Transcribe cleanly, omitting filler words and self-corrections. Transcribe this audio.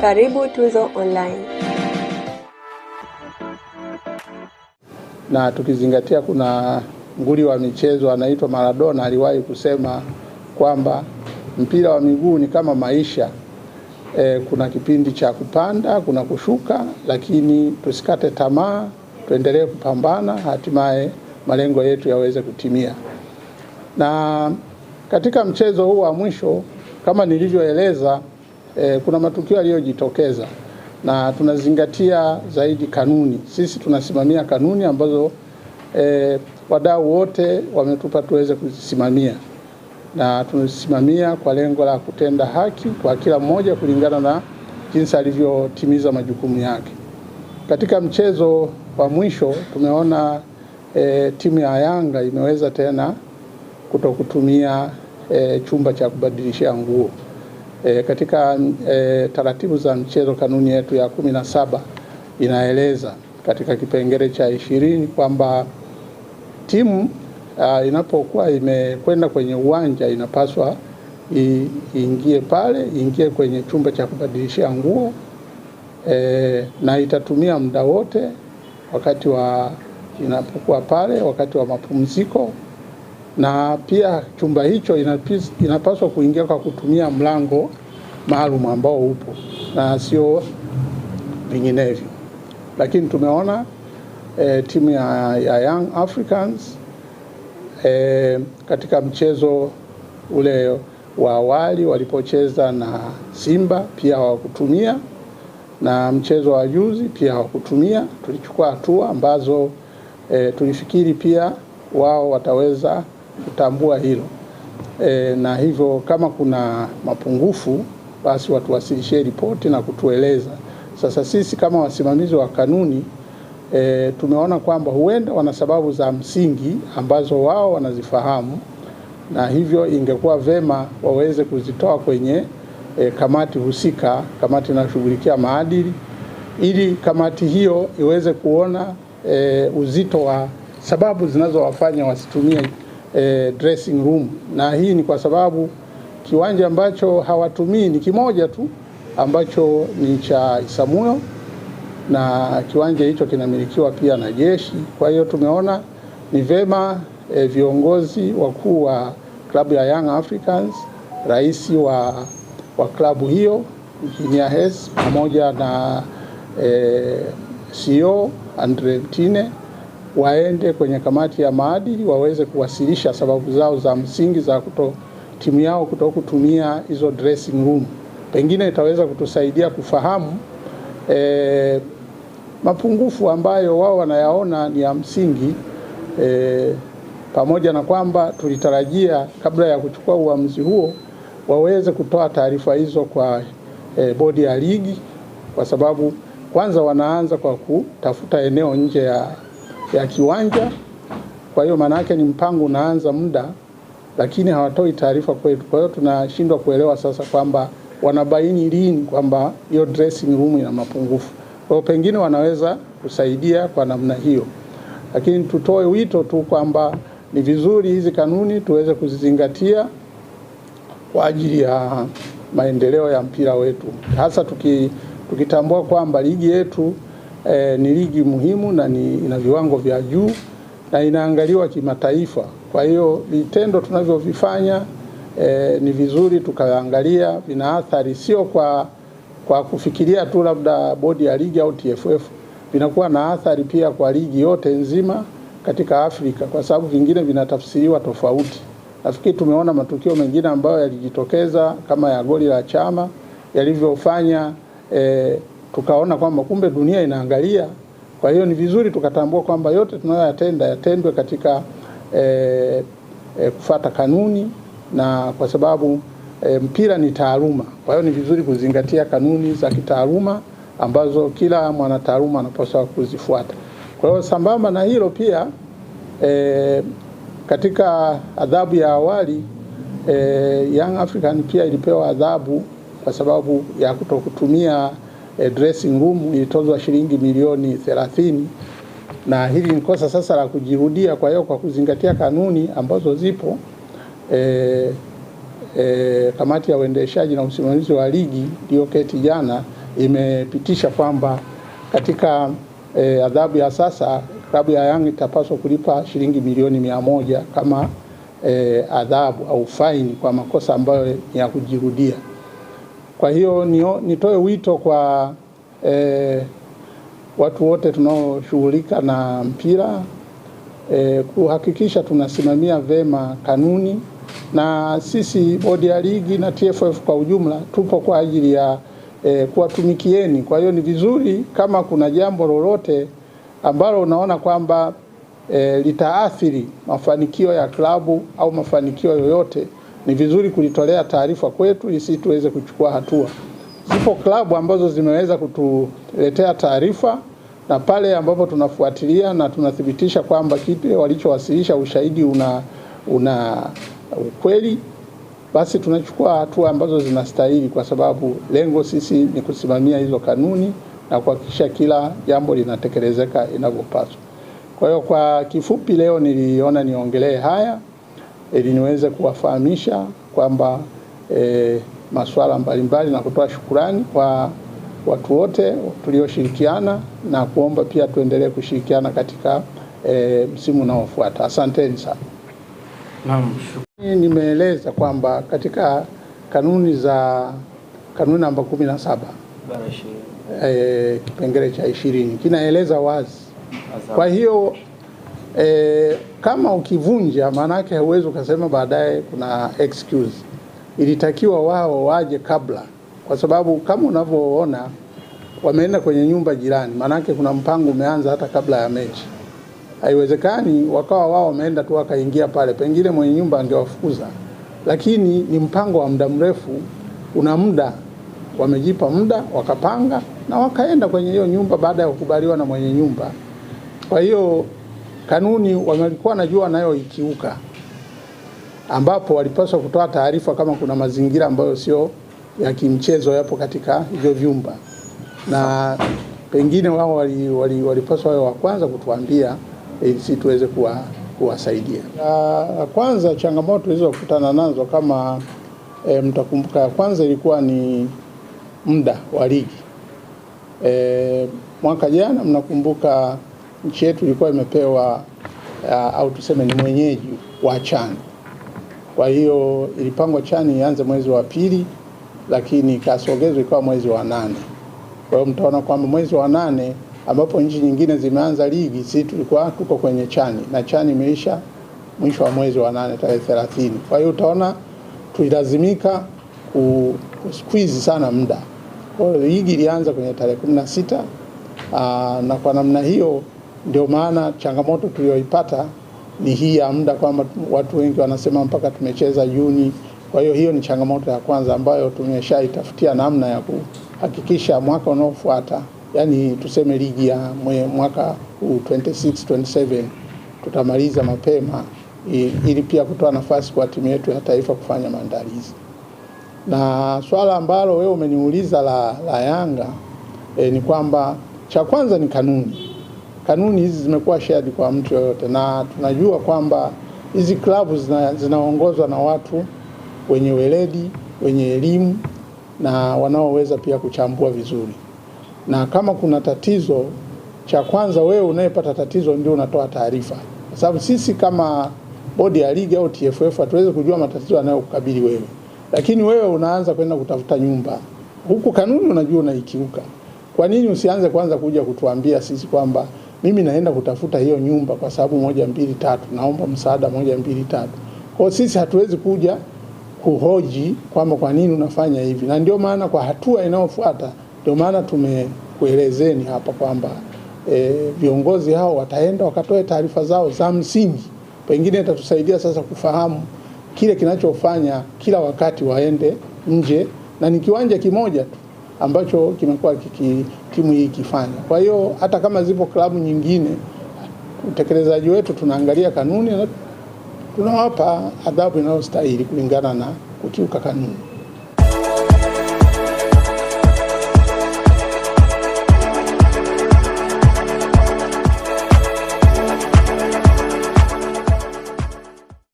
Karibu Tuzo Online. Na tukizingatia kuna nguli wa michezo anaitwa Maradona aliwahi kusema kwamba mpira wa miguu ni kama maisha. Kuna kipindi cha kupanda, kuna kushuka, lakini tusikate tamaa, tuendelee kupambana, hatimaye malengo yetu yaweze kutimia. Na katika mchezo huu wa mwisho, kama nilivyoeleza, kuna matukio yaliyojitokeza na tunazingatia zaidi kanuni. Sisi tunasimamia kanuni ambazo wadau wote wametupa tuweze kuzisimamia, na tunasimamia kwa lengo la kutenda haki kwa kila mmoja kulingana na jinsi alivyotimiza majukumu yake. Katika mchezo wa mwisho tumeona timu ya Yanga imeweza tena kutokutumia chumba cha kubadilishia nguo. Katika taratibu za mchezo, kanuni yetu ya 17 inaeleza katika kipengele cha 20 kwamba timu inapokuwa imekwenda kwenye uwanja inapaswa iingie kwenye chumba cha kubadilishia nguo, na itatumia muda wote wakati wa inapokuwa pale, wakati wa mapumziko, na pia chumba hicho inapaswa kuingia kwa kutumia mlango maalum ambao upo na sio vinginevyo. Lakini tumeona timu ya Young Africans katika mchezo ule wa awali walipocheza na Simba pia hawakutumia, na mchezo wa juzi pia hawakutumia. Tulichukua hatua ambazo tulifikiri pia wao wataweza kutambua hilo, na hivyo kama kuna mapungufu basi watuwasilishie ripoti na kutueleza. Sasa sisi kama wasimamizi wa kanuni tumeona kwamba huenda wana sababu za msingi ambazo wao wanazifahamu, na hivyo ingekuwa vema waweze kuzitoa kwenye kamati husika, kamati inayoshughulikia maadili, ili kamati hiyo iweze kuona uzito wa sababu zinazowafanya wasitumie dressing room. Na hii ni kwa sababu kiwanja ambacho hawatumii ni kimoja tu ambacho ni cha Isamuyo, na kiwanja hicho kinamilikiwa pia na jeshi. Kwa hiyo tumeona ni vema viongozi wakuu wa klabu ya Young Africans, rais wa klabu hiyo Engineer Hersi pamoja na CEO Andre Mtine waende kwenye kamati ya maadili waweze kuwasilisha sababu zao za msingi za timu yao kutokutumia hizo dressing room. Pengine itaweza kutusaidia kufahamu mapungufu ambayo wao wanayaona ni ya msingi, pamoja na kwamba tulitarajia kabla ya kuchukua uamuzi huo waweze kutoa taarifa hizo kwa bodi ya ligi, kwa sababu kwanza wanaanza kwa kutafuta eneo nje ya kiwanja. Kwa hiyo maana yake ni mpango unaanza muda, lakini hawatoi taarifa kwetu. Kwa hiyo tunashindwa kuelewa sasa kwamba wanabaini lini kwamba hiyo dressing room ina mapungufu. Kwa hiyo pengine wanaweza kusaidia kwa namna hiyo, lakini tutoe wito tu kwamba ni vizuri hizi kanuni tuweze kuzizingatia kwa ajili ya maendeleo ya mpira wetu, hasa tukitambua kwamba ligi yetu ni ligi muhimu na ina viwango vya juu na inaangaliwa kimataifa. Kwa hiyo vitendo tunavyovifanya ni vizuri tukaangalia vina athari, sio kwa kufikiria tu labda bodi ya ligi au TFF, vinakuwa na athari pia kwa ligi yote nzima katika Afrika, kwa sababu vingine vinatafsiriwa tofauti. Nafikiri tumeona matukio mengine ambayo yalijitokeza kama ya goli la Chama yalivyofanya tukaona kwamba kumbe dunia inaangalia. Kwa hiyo ni vizuri tukatambua kwamba yote tunayoyatenda yatendwe katika kufuata kanuni, na kwa sababu mpira ni taaluma. Kwa hiyo ni vizuri kuzingatia kanuni za kitaaluma ambazo kila mwanataaluma anapaswa kuzifuata. Kwa hiyo sambamba na hilo pia katika adhabu ya awali Young African pia ilipewa adhabu kwa sababu ya kutokutumia dressing room, ilitozwa shilingi milioni 30, na hili ni kosa sasa la kujirudia. Kwa hiyo kwa kuzingatia kanuni ambazo zipo, kamati ya uendeshaji na usimamizi wa ligi iliyoketi jana imepitisha kwamba katika adhabu ya sasa klabu ya Yanga itapaswa kulipa shilingi milioni 100 kama adhabu au faini kwa makosa ambayo ni ya kujirudia. Kwa hiyo nitoe wito kwa watu wote tunaoshughulika na mpira kuhakikisha tunasimamia vema kanuni, na sisi bodi ya ligi na TFF kwa ujumla tupo kwa ajili ya kuwatumikieni. Kwa hiyo ni vizuri kama kuna jambo lolote ambalo unaona kwamba litaathiri mafanikio ya klabu au mafanikio yoyote, ni vizuri kulitolea taarifa kwetu ili sisi tuweze kuchukua hatua. Zipo klabu ambazo zimeweza kutuletea taarifa, na pale ambapo tunafuatilia na tunathibitisha kwamba kitu walichowasilisha ushahidi una ukweli, basi tunachukua hatua ambazo zinastahili, kwa sababu lengo sisi ni kusimamia hizo kanuni na kuhakikisha kila jambo linatekelezeka inavyopaswa. Kwa hiyo kwa kifupi leo niliona niongelee haya ili niweze kuwafahamisha kwamba masuala mbalimbali na kutoa shukrani kwa watu wote tulioshirikiana na kuomba pia tuendelee kushirikiana katika msimu unaofuata. Asanteni sana. Naam, nimeeleza kwamba katika kanuni namba 17 kipengele cha 20 kinaeleza wazi. Kwa hiyo kama ukivunja, maana yake hauwezi ukasema baadaye kuna excuse. Ilitakiwa wao waje kabla, kwa sababu kama unavyoona wameenda kwenye nyumba jirani, maana yake kuna mpango umeanza hata kabla ya mechi. Haiwezekani wakawa wao wameenda tu wakaingia pale, pengine mwenye nyumba angewafukuza. Lakini ni mpango wa muda mrefu, una muda, wamejipa muda, wakapanga na wakaenda kwenye hiyo nyumba baada ya kukubaliwa na mwenye nyumba. Kwa hiyo kanuni walikuwa najua nayo ikiuka, ambapo walipaswa kutoa taarifa kama kuna mazingira ambayo sio ya kimchezo yapo katika hivyo vyumba, na pengine wao walipaswa wao wa kwanza kutuambia ili sisi tuweze kuwasaidia. Kwanza changamoto tulizokutana nazo kama mtakumbuka, ya kwanza ilikuwa ni muda wa ligi. Mwaka jana mnakumbuka nchi yetu ilikuwa imepewa au tuseme ni mwenyeji wa CHAN. Kwa hiyo ilipangwa CHAN ianze mwezi wa pili, lakini ikasogezwa ikawa mwezi wa 8. Kwa hiyo mtaona kwamba mwezi wa 8 ambapo nchi nyingine zimeanza ligi, sisi tulikuwa tuko kwenye CHAN, na CHAN imeisha mwisho wa mwezi wa 8 tarehe 30. Kwa hiyo utaona tulilazimika kusqueeze sana muda. Kwa hiyo ligi ilianza kwenye tarehe 16, na kwa namna hiyo ndio maana changamoto tuliyoipata ni hii ya muda, kwamba watu wengi wanasema mpaka tumecheza Juni. Kwa hiyo ni changamoto ya kwanza ambayo tumeshaitafutia namna ya kuhakikisha mwaka unaofuata, yani tuseme ligi ya mwaka 26-27 tutamaliza mapema, ili pia kutoa nafasi kwa timu yetu ya taifa kufanya maandalizi. Na swala ambalo wewe umeniuliza la Yanga ni kwamba cha kwanza ni kanuni. Kanuni hizi zimekuwa shared kwa mtu yoyote, na tunajua kwamba hizi klabu zinaongozwa na watu wenye weledi, wenye elimu na wanaoweza pia kuchambua vizuri. Na kama kuna tatizo, cha kwanza wewe unayepata tatizo ndio unatoa taarifa. Kwa sababu sisi kama bodi ya ligi au TFF hatuwezi kujua matatizo yanayokukabili wewe. Lakini wewe unaanza kwenda kutafuta nyumba, huku kanuni unajua unaikiuka. Kwa nini usianze kwanza kuja kutuambia sisi kwamba mimi naenda kutafuta hiyo nyumba kwa sababu 1 2 3, naomba msaada 1 2 3. Kwa sisi hatuwezi kuja kuhoji kwamba kwa nini unafanya hivi. Na ndio maana kwa hatua inayofuata, ndio maana tumekuelezeni hapa kwamba viongozi hao wataenda wakatoe taarifa zao za msingi. Pengine itatusaidia sasa kufahamu kile kinachofanya kila wakati waende nje, na ni kiwanja kimoja tu ambacho kimekuwa timu hii ikifanya. Kwa hiyo hata kama zipo klabu nyingine, utekelezaji wetu tunaangalia kanuni na tunawapa adhabu inayostahili kulingana na kukiuka kanuni.